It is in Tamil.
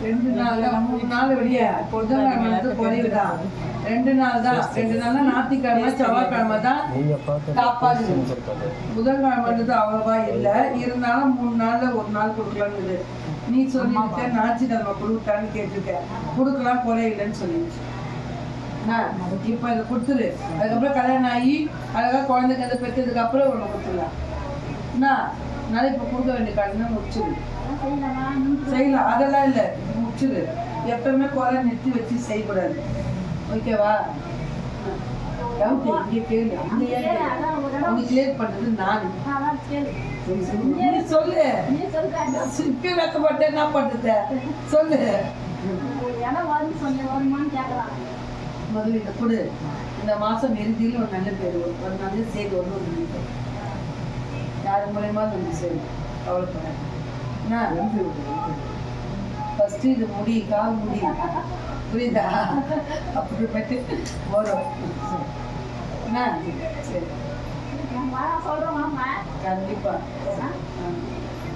2 நாள் தான் 3 நாள் வெளியே புதன்கிழமை வந்து குறைவுதான் 2 நாள் தான் 2 நாள்னா ஞாயிற்றுக்கிழமை செவ்வாய்க்கிழமை தான் காப்பாது புதன்கிழமை வந்து அவ்வளவா இல்லை இருந்தாலும் 3 நாள்ல 1 நாள் கொடுக்கலான்னு நீ சொல்லிட்டு ஞாயிற்றுக்கிழமை கொடுத்தான்னு கேட்டிருக்க கொடுக்கலாம் குறையில்லைன்னு சொல்லிடுச்சு இப்போ இதை கொடுத்துரு அதுக்கப்புறம் கல்யாணம் ஆகி அழகாக குழந்தைங்க அதை பெற்றதுக்கு அப்புறம் ஒன்று கொடுத்துடலாம் என்ன அதனால இப்போ கொடுக்க வேண்டிய காரணம் முடிச்சிடு செய்யலாம் அதெல்லாம் இல்லை முடிச்சிடு எப்பவுமே குறை நிறுத்தி வச்சு செய்யக்கூடாது ஓகேவா டவுட் இங்கே கேளு இங்கே உனக்கு கிளியர் பண்ணுறது நான் சொல்லு இப்ப வைக்க மாட்டேன் என்ன பண்ணுறது சொல்லு முதல்ல இதை கொடு இந்த மாதம் இறுதியில் ஒரு நல்ல பேர் ஒரு நல்ல செய்தி ஒன்று நினைக்கிறேன் யார் மூலயமா வந்து சரி கவலைப்படாது என்ன ஃபஸ்ட்டு இது முடி கால் முடி புரியுதா அப்படிப்பட்டு வரும் என்ன சரி கண்டிப்பாக